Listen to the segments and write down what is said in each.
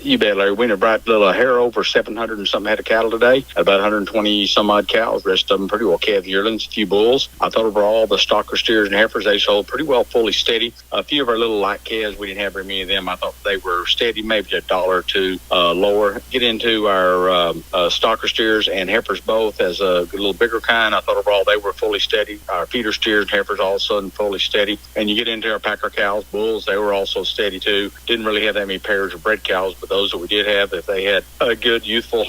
You bet, Larry. We had a bright little hair over 700 and something head of cattle today. About 120 some odd cows. The rest of them pretty well calf yearlings, a few bulls. I thought overall the stocker steers and heifers, they sold pretty well fully steady. A few of our little light calves, we didn't have very many of them. I thought they were steady, maybe $1 or $2 lower. Get into our stocker steers and heifers both as a little bigger kind. I thought overall they were fully steady. Our feeder steers and heifers all of a sudden fully steady. And you get into our packer cows, bulls, they were also steady too. Didn't really have that many pairs of bred cows, but those that we did have, if they had a good youthful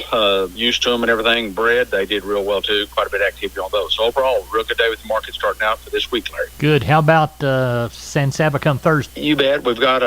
use to them and everything, bred, they did real well too. Quite a bit of activity on those. So overall, real good day with the market starting out for this week, Larry. Good. How about San Saba come Thursday? You bet. We've got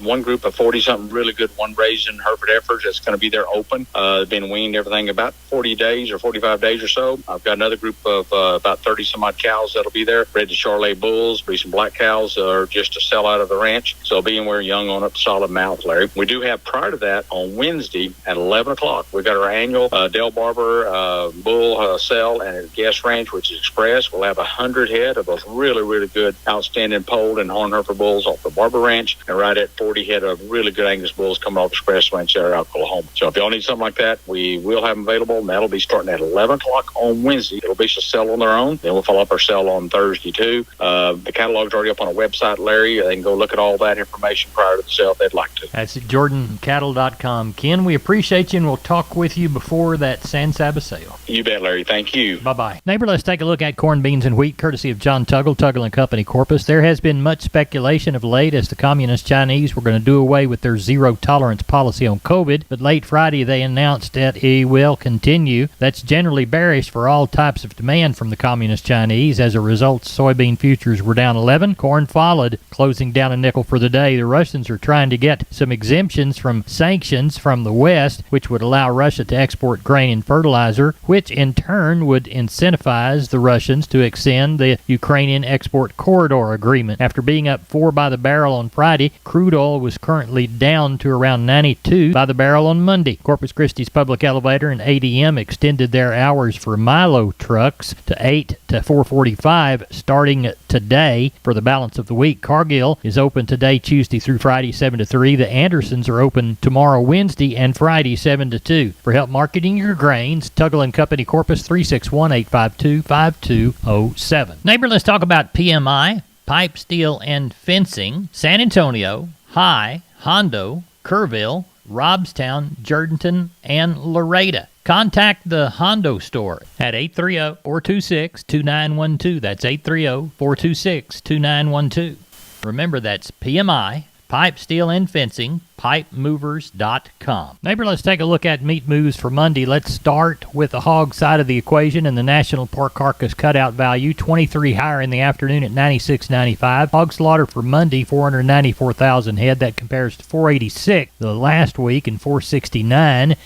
one group of 40-something really good one-raising Hereford heifers that's going to be there open. Been weaned everything about 40 days or 45 days or so. I've got another group of about 30-some-odd cows that'll be there. Bred to Charolais bulls, be some black cows or just to sell out of the ranch. So being we're young on up solid mouth, Larry. We do have prior to that on Wednesday at 11 o'clock. We've got our annual Del Barber bull sale and at Guest Ranch, which is Express. We'll have 100 head of those really, really good outstanding polled and horn Hereford bulls off the Barber Ranch, and right at 40 head of really good Angus bulls coming off Express Ranch there out of Oklahoma. So if y'all need something like that, we will have them available, and that'll be starting at 11 o'clock on Wednesday. It'll be a sell on their own. Then we'll follow up our sale on Thursday too. The catalog's already up on our website, Larry. They can go look at all that information prior to the sale if they'd like to. That's at jordancattle.com. Ken, we appreciate you, and we'll talk with you before that San Saba sale. You bet, Larry. Thank you. Bye-bye. Neighbor, let's take a look at corn, beans, and wheat, courtesy of John Tuggle and Company, Corpus. There has been much speculation of late as the Communist Chinese were going to do away with their zero-tolerance policy on COVID, but late Friday they announced that it will continue. That's generally bearish for all types of demand from the Communist Chinese. As a result, soybean futures were down 11. Corn followed, closing down a nickel for the day. The Russians are trying to get some exemptions from sanctions from the West, which would allow Russia to export grain and fertilizer, which in turn would incentivize the Russians to extend the Ukrainian export corridor agreement. After being up $4 by the barrel on Friday, crude oil was currently down to around $92 by the barrel on Monday. Corpus Christi's Public Elevator and ADM extended their hours for Milo trucks to 8 to 4:45 starting today for the balance of the week. Cargill is open today, Tuesday through Friday, 7 to 3. The Andersons are open tomorrow, Wednesday, and Friday, 7 to 2. For help marketing your grains, Tuggle & Company, Corpus, 361-852-5207. Neighbor, let's talk about PMI, pipe, steel, and fencing. San Antonio, High, Hondo, Kerrville, Robstown, Jourdanton, and Laredo. Contact the Hondo store at 830-426-2912. That's 830-426-2912. Remember, that's PMI, pipe, steel, and fencing, pipemovers.com. Neighbor, let's take a look at meat moves for Monday. Let's start with the hog side of the equation and the national pork carcass cutout value, 23 higher in the afternoon at $96.95. Hog slaughter for Monday, 494,000 head. That compares to 486 the last week and 469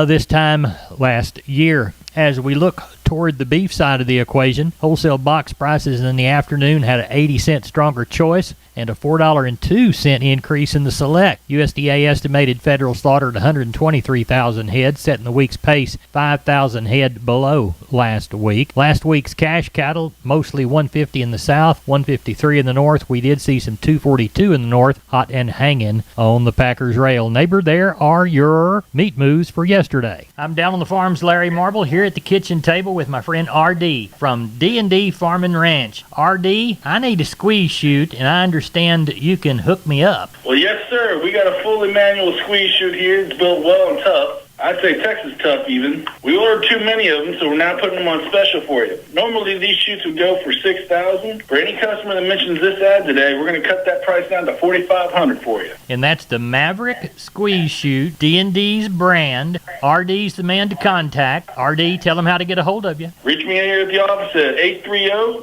this time last year. As we look toward the beef side of the equation, wholesale box prices in the afternoon had an 80-cent stronger choice and a $4.02 increase in the select. USDA estimated federal slaughter at 123,000 head, setting the week's pace 5,000 head below last week. Last week's cash cattle, mostly 150 in the south, 153 in the north. We did see some 242 in the north, hot and hanging on the Packers rail. Neighbor, there are your meat moves for yesterday. I'm down on the farms, Larry Marble, here at the kitchen table with my friend R.D. from D&D Farm and Ranch. R.D., I need a squeeze chute, and I understand you can hook me up. Well, yes, sir. We got a fully manual squeeze chute here. It's built well and tough. I'd say Texas tough even. We ordered too many of them, so we're now putting them on special for you. Normally these chutes would go for $6,000. For any customer that mentions this ad today, we're going to cut that price down to $4,500 for you. And that's the Maverick Squeeze Chute, D&D's brand. RD's the man to contact. RD, tell them how to get a hold of you. Reach me in here at the office at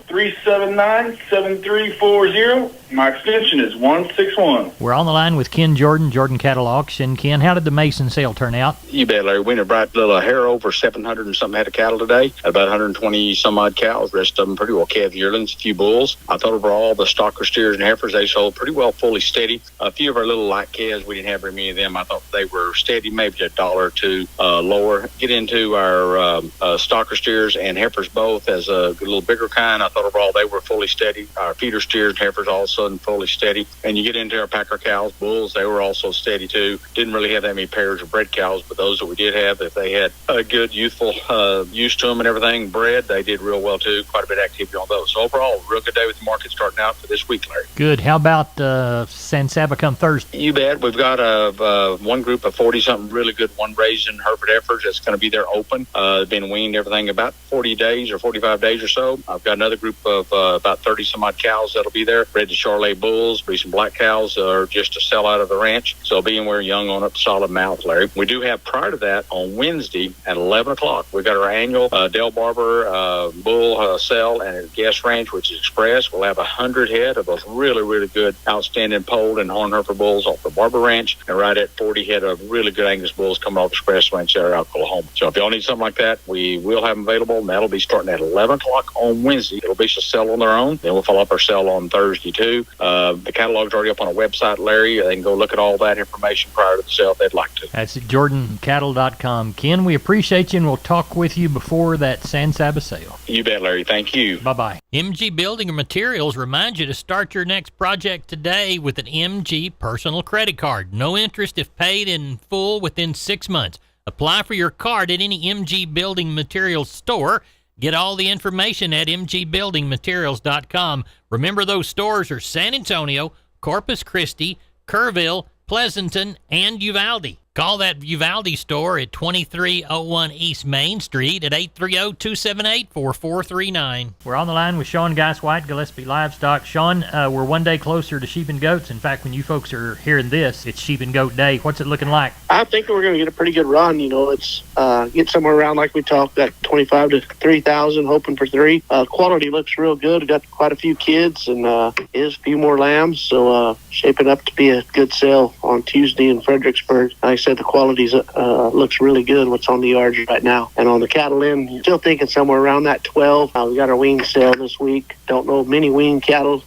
830-379-7340. My extension is 161. We're on the line with Ken Jordan, Jordan Cattle Auction. Ken, how did the Mason sale turn out? You bet, Larry. We had a bright little hair over 700 and something head of cattle today. About 120 some odd cows. Rest of them pretty well calf yearlings, a few bulls. I thought overall the stocker steers and heifers, they sold pretty well fully steady. A few of our little light calves, we didn't have very many of them. I thought they were steady, maybe $1 or $2 lower. Get into our stocker steers and heifers both as a little bigger kind. I thought overall they were fully steady. Our feeder steers and heifers all of a sudden fully steady. And you get into our packer cows, bulls, they were also steady too. Didn't really have that many pairs of bred cows, but those that we did have, if they had a good youthful use to them and everything, bred, they did real well too. Quite a bit of activity on those. So overall, real good day with the market starting out for this week, Larry. Good. How about San Saba come Thursday? You bet. We've got one group of 40-something really good one-raising Hereford heifers that's going to be there open. Been weaned everything about 40 days or 45 days or so. I've got another group of about 30-some-odd cows that'll be there. Bred to Charolais bulls, be some black cows just to sell out of the ranch. So being we're young on up solid mouth, Larry. We do have prior to that on Wednesday at 11 o'clock. We've got our annual Del Barber bull sale and gas ranch, which is Express. We'll have 100 head of those really, really good, outstanding polled and horn heifer bulls off the Barber Ranch, and right at 40 head of really good Angus bulls coming off Express Ranch there out Oklahoma. So if y'all need something like that, we will have them available, and that'll be starting at 11 o'clock on Wednesday. It'll be a sell on their own. Then we'll follow up our sale on Thursday too. The catalog's already up on our website, Larry. They can go look at all that information prior to the sale if they'd like to. That's at jordancattle.com. Ken, we appreciate you, and we'll talk with you before that San Saba sale. You bet, Larry. Thank you. Bye-bye. MG Building Materials reminds you to start your next project today with an MG personal credit card. No interest if paid in full within 6 months. Apply for your card at any MG Building Materials store. Get all the information at mgbuildingmaterials.com. Remember, those stores are San Antonio, Corpus Christi, Kerrville, Pleasanton, and Uvalde. Call that Uvalde store at 2301 East Main Street at 830-278-4439. We're on the line with Sean Geiswhite, Gillespie Livestock. Sean, we're one day closer to sheep and goats. In fact, when you folks are hearing this, it's sheep and goat day. What's it looking like? I think we're going to get a pretty good run. You know, it's get somewhere around, like we talked, that 25 to 3,000, hoping for 3. Quality looks real good. We got quite a few kids and is a few more lambs, so shaping up to be a good sale on Tuesday in Fredericksburg. Like I said, the quality looks really good, what's on the yard right now. And on the cattle end, still thinking somewhere around that 12. We got our wean sale this week. Don't know many wean cattle,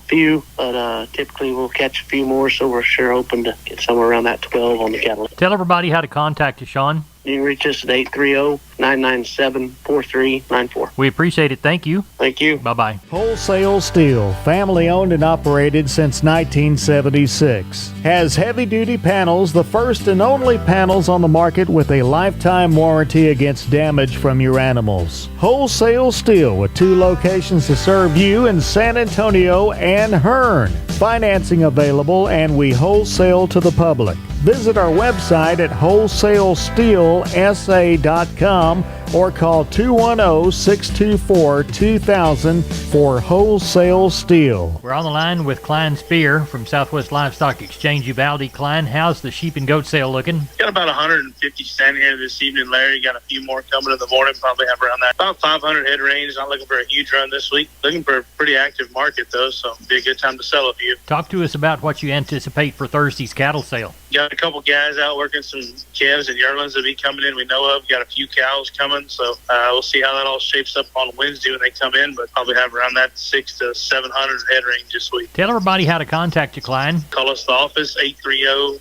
few, but typically we'll catch a few more, so we're sure hoping to get somewhere around that 12 on the cattle. Tell everybody how to contact you, Sean. You can reach us at 830-997-4394. We appreciate it. Thank you. Thank you. Bye-bye. Wholesale Steel, family owned and operated since 1976. Has heavy-duty panels, the first and only panels on the market with a lifetime warranty against damage from your animals. Wholesale Steel, with 2 locations to serve you in San Antonio and Hearn. Financing available, and we wholesale to the public. Visit our website at wholesalesteelsa.com or call 210-624-2000 for Wholesale Steel. We're on the line with Klein Spear from Southwest Livestock Exchange Uvalde. Klein, how's the sheep and goat sale looking? Got about 150 standing here this evening, Larry. Got a few more coming in the morning. Probably have around that about 500 head range. Not looking for a huge run this week. Looking for a pretty active market, though, so it'll be a good time to sell a few. Talk to us about what you anticipate for Thursday's cattle sale. Got a couple guys out working some calves and yearlings that be coming in we know of. Got a few cows coming, so we'll see how that all shapes up on Wednesday when they come in, but probably have around that 600 to 700 head range this week. Tell everybody how to contact you, Klein. Call us at the office,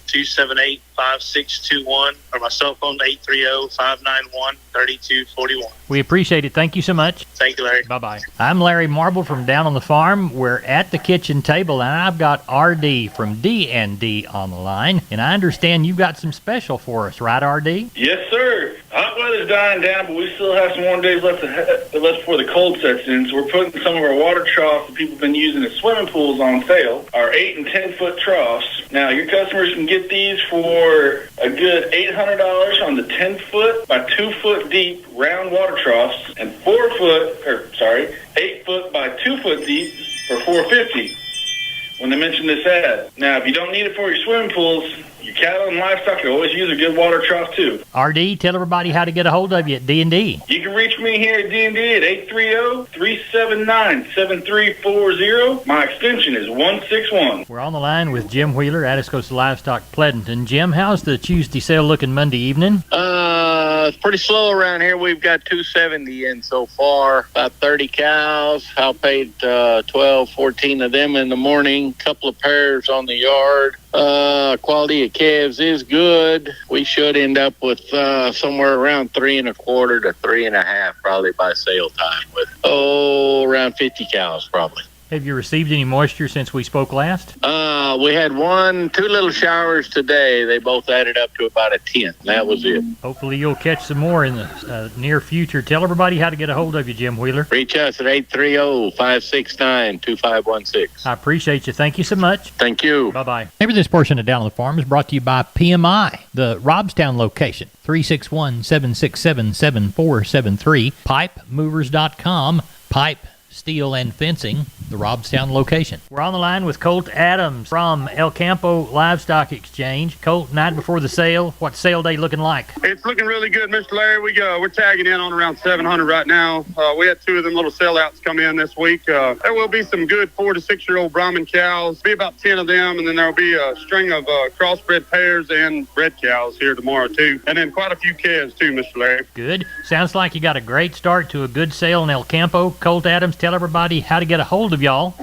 830-278-5621, or my cell phone, 830-591-3241. We appreciate it. Thank you so much. Thank you, Larry. Bye-bye. I'm Larry Marble from Down on the Farm. We're at the kitchen table, and I've got RD from D&D on the line, and I understand you've got some special for us, right, RD? Yes, sir. Hot weather's dying down, but we still have some warm days left before the cold sets in. So we're putting some of our water troughs that people have been using as swimming pools on sale. Our 8 and 10 foot troughs. Now your customers can get these for a good $800 on the 10 foot by 2 foot deep round water troughs, and 8 foot by 2 foot deep for $450. when they mention this ad. Now, if you don't need it for your swimming pools, your cattle and livestock can always use a good water trough too. RD, tell everybody how to get a hold of you at D&D. You can reach me here at D&D at 830-379-7340. My extension is 161. We're on the line with Jim Wheeler, Atascosa Livestock, Pleasanton. Jim, how's the Tuesday sale looking Monday evening? It's pretty slow around here. We've got 270 in so far, about 30 cows. I paid 12, 14 of them in the morning, couple of pairs on the yard. Quality of calves is good. We should end up with somewhere around 3 1/4 to 3 1/2 probably by sale time, with around 50 cows probably. Have you received any moisture since we spoke last? We had 2 little showers today. They both added up to about a 10. That was it. Hopefully you'll catch some more in the near future. Tell everybody how to get a hold of you, Jim Wheeler. Reach us at 830-569-2516. I appreciate you. Thank you so much. Thank you. Bye-bye. Maybe this portion of Down on the Farm is brought to you by PMI, the Robstown location, 361-767-7473, pipemovers.com, pipe, steel, and fencing, the Robstown location. We're on the line with Colt Adams from El Campo Livestock Exchange. Colt, night before the sale, what's sale day looking like? It's looking really good, Mr. Larry. We're tagging in on around 700 right now. We had 2 of them little sellouts come in this week. There will be some good 4 to 6 year old Brahman cows. Be about 10 of them, and then there'll be a string of crossbred pairs and bred cows here tomorrow too, and then quite a few calves too, Mr. Larry. Good. Sounds like you got a great start to a good sale in El Campo. Colt Adams, tell everybody how to get a hold of y'all.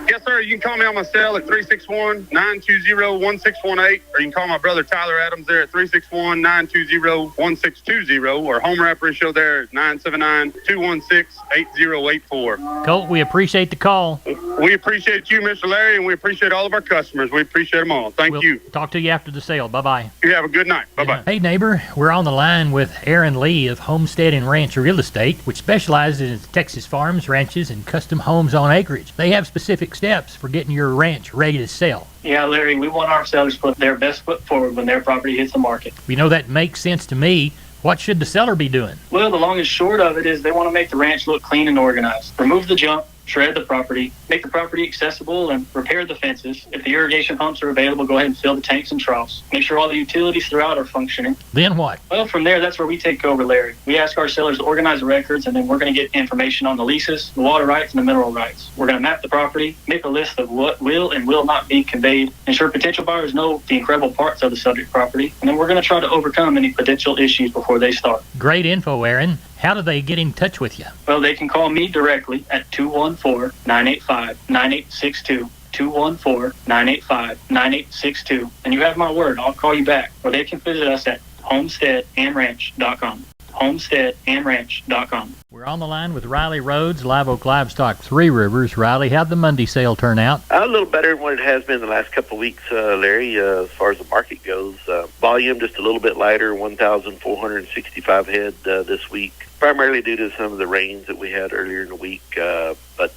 Yes, sir. You can call me on my cell at 361-920-1618, or you can call my brother Tyler Adams there at 361-920-1620, or home rep ratio there at 979-216-8084. Colt, we appreciate the call. We appreciate you, Mr. Larry, and we appreciate all of our customers. We appreciate them all. Thank you. Talk to you after the sale. Bye-bye. You have a good night. Bye-bye. Hey, neighbor. We're on the line with Aaron Lee of Homestead and Ranch Real Estate, which specializes in Texas farms, ranches, and custom homes on acreage. They have specific steps for getting your ranch ready to sell. Yeah, Larry, we want our sellers to put their best foot forward when their property hits the market. You know, that makes sense to me. What should the seller be doing? Well, the long and short of it is they want to make the ranch look clean and organized. Remove the junk, shred the property, make the property accessible, and repair the fences. If the irrigation pumps are available, go ahead and fill the tanks and troughs. Make sure all the utilities throughout are functioning. Then what? Well, from there, that's where we take over, Larry. We ask our sellers to organize the records, and then we're going to get information on the leases, the water rights, and the mineral rights. We're going to map the property, make a list of what will and will not be conveyed, ensure potential buyers know the incredible parts of the subject property, and then we're going to try to overcome any potential issues before they start. Great info, Aaron. How do they get in touch with you? Well, they can call me directly at 214-985-9862. 214-985-9862. And you have my word, I'll call you back. Or they can visit us at homesteadandranch.com. homesteadandranch.com. We're on the line with Riley Rhodes, Live Oak Livestock, Three Rivers. Riley, how'd the Monday sale turn out? A little better than what it has been the last couple of weeks, Larry, as far as the market goes. Volume just a little bit lighter, 1,465 head this week, primarily due to some of the rains that we had earlier in the week, but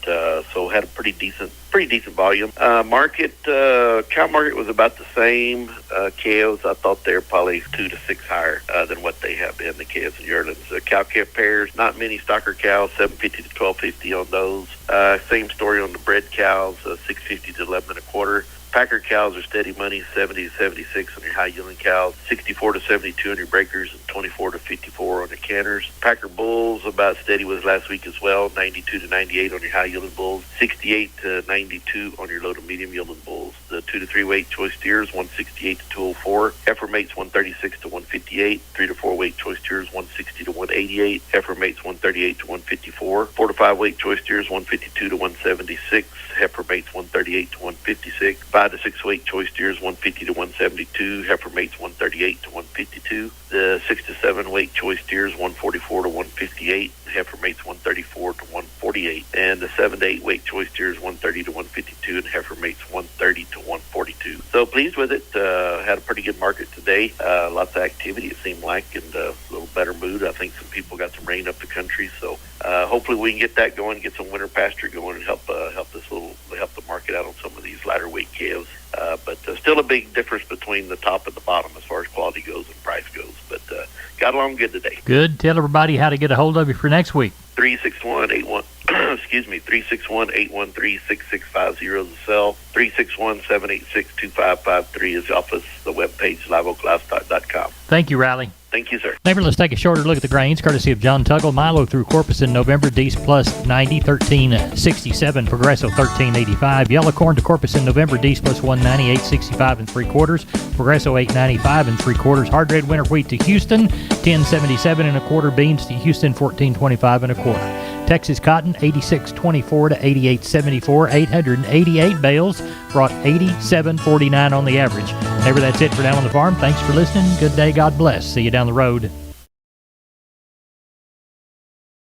so had a pretty decent volume. Cow market was about the same. Calves, I thought they're probably 2 to 6 higher than what they have been, the calves and yearlings. Cow-calf pairs, not many stocker cows, 750 to 1250 on those. Same story on the bred cows, 650 to 11 1/4. Packer cows are steady money, 70 to 76 on your high-yielding cows, 64 to 72 on your breakers, and 24 to 54 on your canners. Packer bulls about steady with last week as well, 92 to 98 on your high-yielding bulls, 68 to 92 on your low to medium-yielding bulls. The 2 to 3 weight choice steers, 168 to 204. Heifer mates, 136 to 158. 3 to 4 weight choice steers, 160 to 188. Heifer mates, 138 to 154. 4 to 5 weight choice steers, 152 to 176. Heifer mates, 138 to 156. 5 to 6 weight choice steers, 150 to 172. Heifer mates, 138 to 152. The 6 to 7 weight choice steers, 144 to 158. Heifer mates, 134 to 148. And the 7 to 8 weight choice steers, 130 to 152. And heifer mates, 130 to 142. So pleased with it. Had a pretty good market today. Lots of activity, it seemed like, and a little better mood. I think some people got some rain up the country, so hopefully we can get that going, get some winter pasture going, and help the market out on some of these lighter weight calves. But still a big difference between the top and the bottom as far as quality goes and price goes. But got along good today. Good. Tell everybody how to get a hold of you for next week. 361-81. 361-813-6650 is the cell. 361-786-2553 is the office. The webpage, liveoaklivestock.com. Thank you, Riley. Thank you, sir. Neighbor, let's take a shorter look at the grains, courtesy of John Tuggle. Milo through Corpus in November, Dees plus 90, 1367. Progresso 1385. Yellow corn to Corpus in November, Dees plus 190, 865 and 3/4. Progresso 895 and 3/4. Hard red winter wheat to Houston, 1077 and a quarter. Beans to Houston, 1425 and a quarter. Texas cotton 86.24 to 88.74. 888 bales brought 87.49 on the average. Neighbor, that's it for Down on the Farm. Thanks for listening. Good day. God bless. See you down the road.